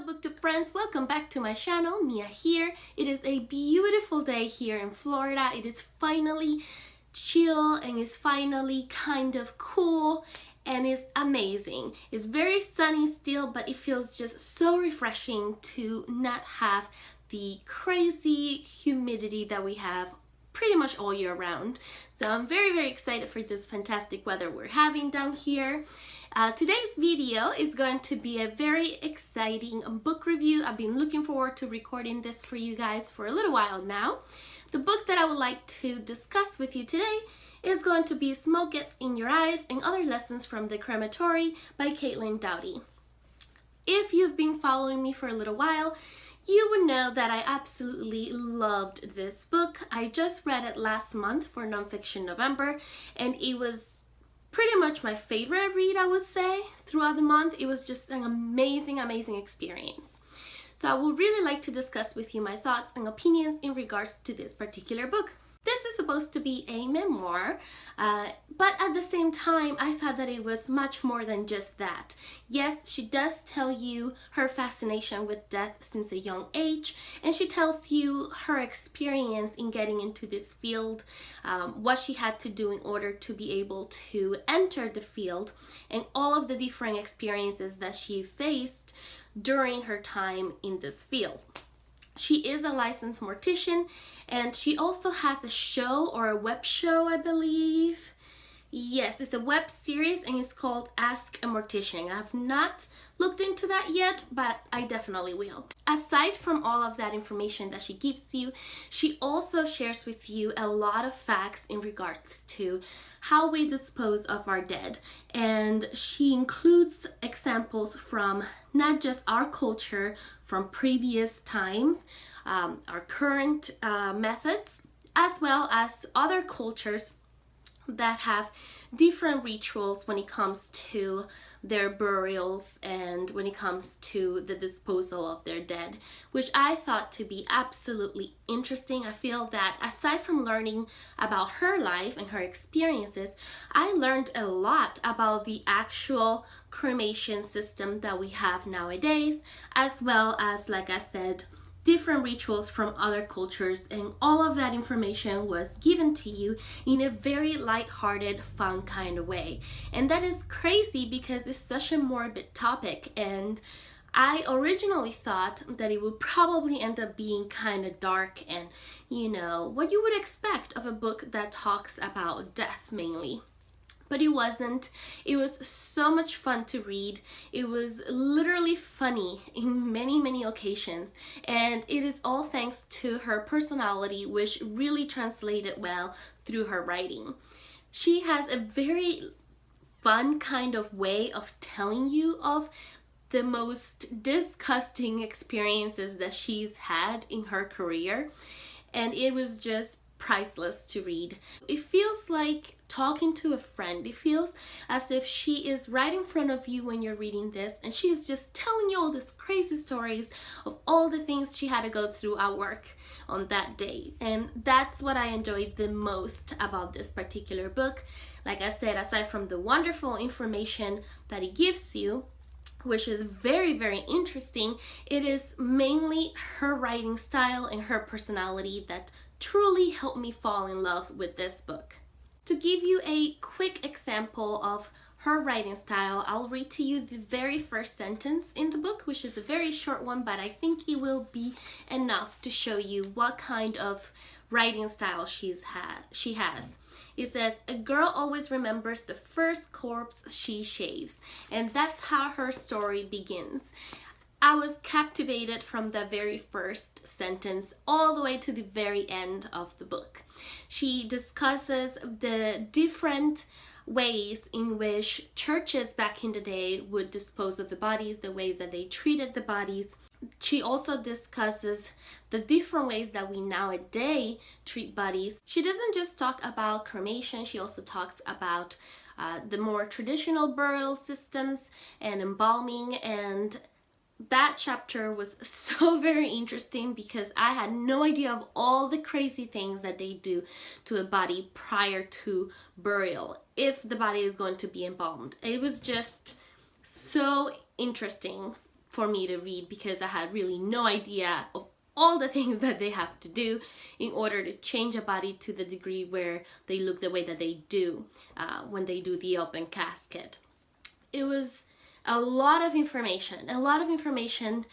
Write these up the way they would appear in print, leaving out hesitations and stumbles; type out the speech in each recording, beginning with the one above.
booktube friends, welcome back to my channel. Mia here. It is a beautiful day here in Florida. It is finally chill and it's finally kind of cool and it's amazing. It's very sunny still, but it feels just so refreshing to not have the crazy humidity that we have pretty much all year round. So I'm very excited for this fantastic weather we're having down here. Today's video is going to be a very exciting book review. I've been looking forward to recording this for you guys for a little while now. The book that I would like to discuss with you today is going to be Smoke Gets in Your Eyes and Other Lessons from the Crematory by Caitlyn Doughty. If you've been following me for a little while, you would know that I absolutely loved this book. I just read it last month for Nonfiction November, and it was pretty much my favorite read, I would say, throughout the month. It was just an amazing experience. So I would really like to discuss with you my thoughts and opinions in regards to this particular book. This is supposed to be a memoir, but at the same time, I thought that it was much more than just that. Yes, she does tell you her fascination with death since a young age, and she tells you her experience in getting into this field, what she had to do in order to be able to enter the field, and all of the different experiences that she faced during her time in this field. She is a licensed mortician, and she also has a show, or a web show, I believe. Yes, it's a web series and it's called Ask a Mortician. I have not looked into that yet, but I definitely will. Aside from all of that information that she gives you, she also shares with you a lot of facts in regards to how we dispose of our dead. And she includes examples from not just our culture, from previous times, our current methods, as well as other cultures that have different rituals when it comes to their burials and when it comes to the disposal of their dead, which I thought to be absolutely interesting. I feel that aside from learning about her life and her experiences, I learned a lot about the actual cremation system that we have nowadays, as well as, like I said, different rituals from other cultures, and all of that information was given to you in a very light-hearted, fun kind of way. And that is crazy because it's such a morbid topic, and I originally thought that it would probably end up being kind of dark and, you know, what you would expect of a book that talks about death mainly. But it wasn't. It was so much fun to read. It was literally funny in many occasions, and it is all thanks to her personality, which really translated well through her writing. She has a very fun kind of way of telling you of the most disgusting experiences that she's had in her career, and it was just priceless to read. It feels like talking to a friend. It feels as if she is right in front of you when you're reading this, and she is just telling you all these crazy stories of all the things she had to go through at work on that day. And that's what I enjoyed the most about this particular book. Like I said, aside from the wonderful information that it gives you, which is very interesting, it is mainly her writing style and her personality that truly helped me fall in love with this book. To give you a quick example of her writing style, I'll read to you the very first sentence in the book, which is a very short one, but I think it will be enough to show you what kind of writing style she has. It says, "A girl always remembers the first corpse she shaves," and that's how her story begins. I was captivated from the very first sentence all the way to the very end of the book. She discusses the different ways in which churches back in the day would dispose of the bodies, the ways that they treated the bodies. She also discusses the different ways that we nowadays treat bodies. She doesn't just talk about cremation, she also talks about the more traditional burial systems and embalming, and that chapter was so very interesting because I had no idea of all the crazy things that they do to a body prior to burial if the body is going to be embalmed. It was just so interesting for me to read because I had really no idea of all the things that they have to do in order to change a body to the degree where they look the way that they do when they do the open casket. It was a lot of information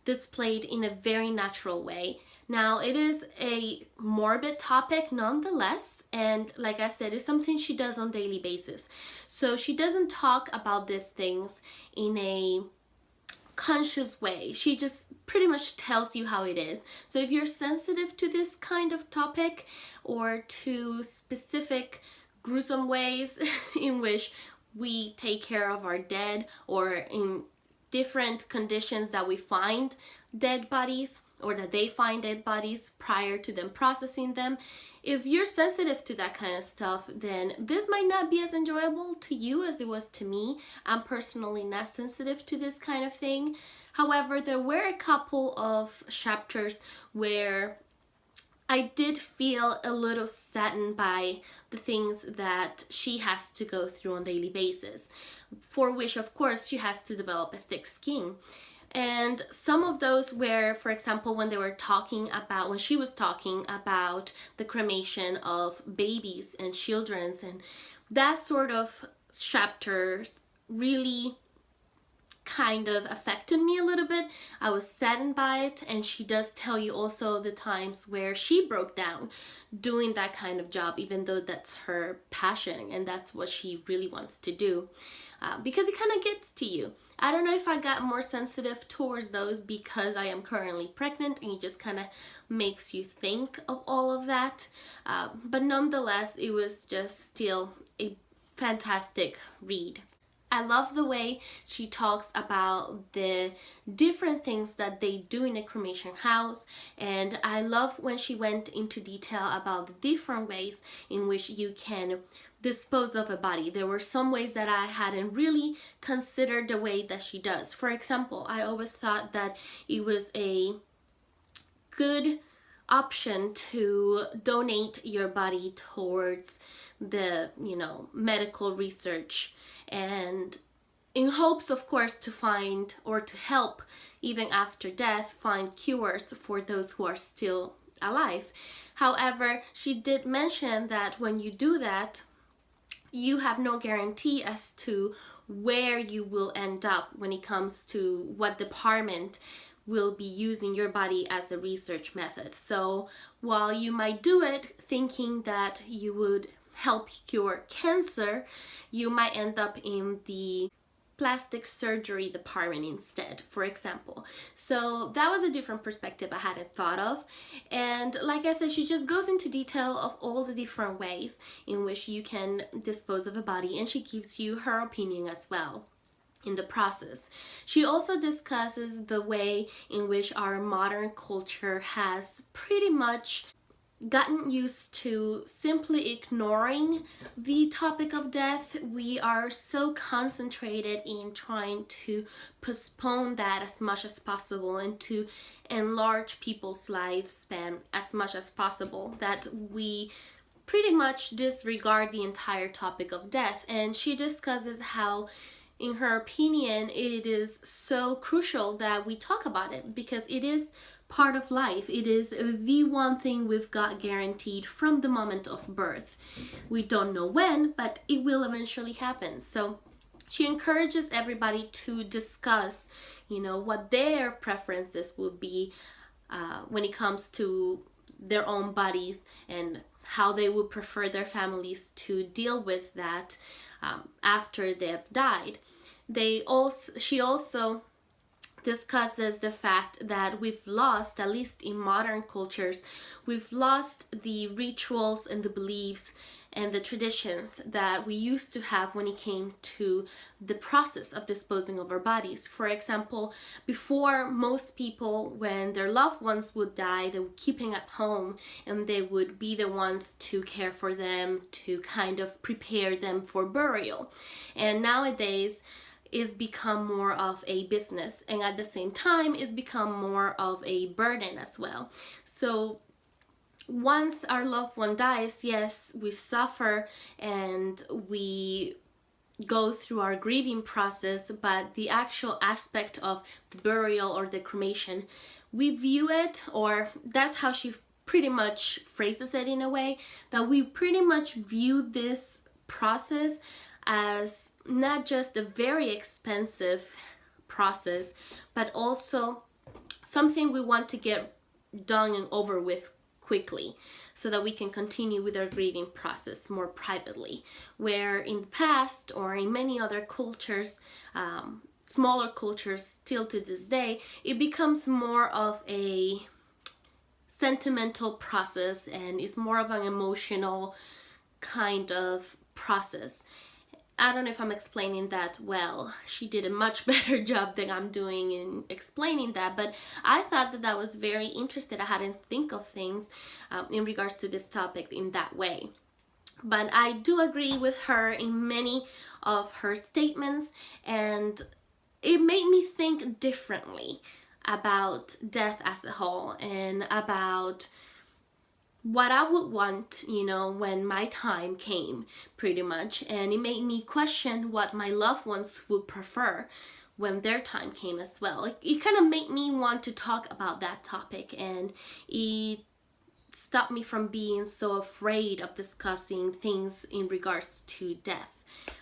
displayed in a very natural way. Now, it is a morbid topic nonetheless, and like I said, it's something she does on a daily basis. So she doesn't talk about these things in a conscious way. She just pretty much tells you how it is. So if you're sensitive to this kind of topic or to specific gruesome ways in which we take care of our dead, or in different conditions that we find dead bodies, or that they find dead bodies prior to them processing them, if you're sensitive to that kind of stuff, then this might not be as enjoyable to you as it was to me. I'm personally not sensitive to this kind of thing. However, there were a couple of chapters where I did feel a little saddened by the things that she has to go through on a daily basis, for which, of course, she has to develop a thick skin. And some of those were, for example, when she was talking about the cremation of babies and children, and that sort of chapters really kind of affected me a little bit. I was saddened by it, and she does tell you also the times where she broke down doing that kind of job, even though that's her passion and that's what she really wants to do. Because it kind of gets to you. I don't know if I got more sensitive towards those because I am currently pregnant, and it just kind of makes you think of all of that. But nonetheless, it was just still a fantastic read. I love the way she talks about the different things that they do in a cremation house, and I love when she went into detail about the different ways in which you can dispose of a body. There were some ways that I hadn't really considered the way that she does. For example, I always thought that it was a good option to donate your body towards the, medical research, and in hopes, of course, to find or to help, even after death, find cures for those who are still alive. However, she did mention that when you do that, you have no guarantee as to where you will end up when it comes to what department will be using your body as a research method. So while you might do it thinking that you would help cure cancer, you might end up in the plastic surgery department instead, for example. So that was a different perspective I hadn't thought of. And like I said, she just goes into detail of all the different ways in which you can dispose of a body, and she gives you her opinion as well in the process. She also discusses the way in which our modern culture has pretty much gotten used to simply ignoring the topic of death. We are so concentrated in trying to postpone that as much as possible and to enlarge people's lifespan as much as possible that we pretty much disregard the entire topic of death. And she discusses how, in her opinion, it is so crucial that we talk about it because it is part of life. It is the one thing we've got guaranteed from the moment of birth. We don't know when, but it will eventually happen. So she encourages everybody to discuss, what their preferences would be when it comes to their own bodies and how they would prefer their families to deal with that after they've died. She also discusses the fact that we've lost, at least in modern cultures, we've lost the rituals and the beliefs and the traditions that we used to have when it came to the process of disposing of our bodies. For example, before, most people, when their loved ones would die, they would keep them at home and they would be the ones to care for them, to kind of prepare them for burial. And nowadays, is become more of a business, and at the same time it's become more of a burden as well. So once our loved one dies, yes, we suffer and we go through our grieving process, but the actual aspect of the burial or the cremation, we view it, or that's how she pretty much phrases it in a way, that we pretty much view this process as not just a very expensive process, but also something we want to get done and over with quickly, so that we can continue with our grieving process more privately. Where in the past, or in many other cultures, smaller cultures still to this day, it becomes more of a sentimental process and is more of an emotional kind of process. I don't know if I'm explaining that well. She did a much better job than I'm doing in explaining that, but I thought that that was very interesting. I hadn't think of things in regards to this topic in that way. But I do agree with her in many of her statements, and it made me think differently about death as a whole and about what I would want, you know, when my time came, pretty much. And it made me question what my loved ones would prefer when their time came as well. It kind of made me want to talk about that topic, and it stopped me from being so afraid of discussing things in regards to death,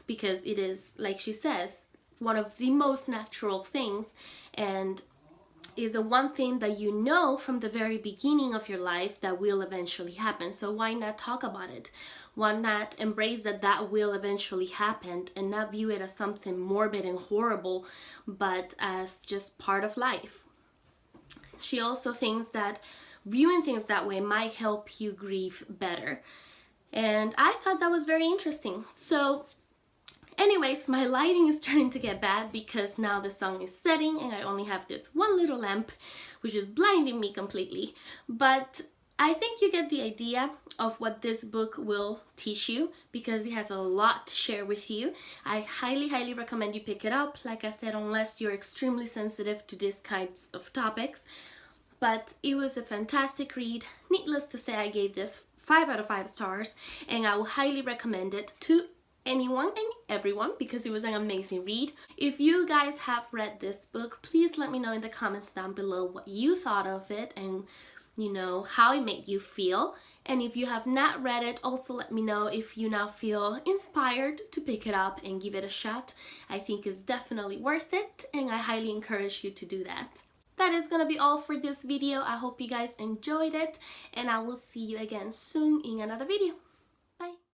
because it is, like she says, one of the most natural things, and is the one thing that you know from the very beginning of your life that will eventually happen. So why not talk about it? Why not embrace that that will eventually happen, and not view it as something morbid and horrible, but as just part of life? She also thinks that viewing things that way might help you grieve better. And I thought that was very interesting. So anyways, my lighting is starting to get bad because now the sun is setting and I only have this one little lamp, which is blinding me completely. But I think you get the idea of what this book will teach you, because it has a lot to share with you. I highly recommend you pick it up, like I said, unless you're extremely sensitive to these kinds of topics. But it was a fantastic read. Needless to say, I gave this 5 out of 5 stars, and I will highly recommend it to anyone and everyone, because it was an amazing read. If you guys have read this book, please let me know in the comments down below what you thought of it, and you know, how it made you feel. And if you have not read it, also let me know if you now feel inspired to pick it up and give it a shot. I think it's definitely worth it, and I highly encourage you to do that. That is gonna be all for this video. I hope you guys enjoyed it, and I will see you again soon in another video.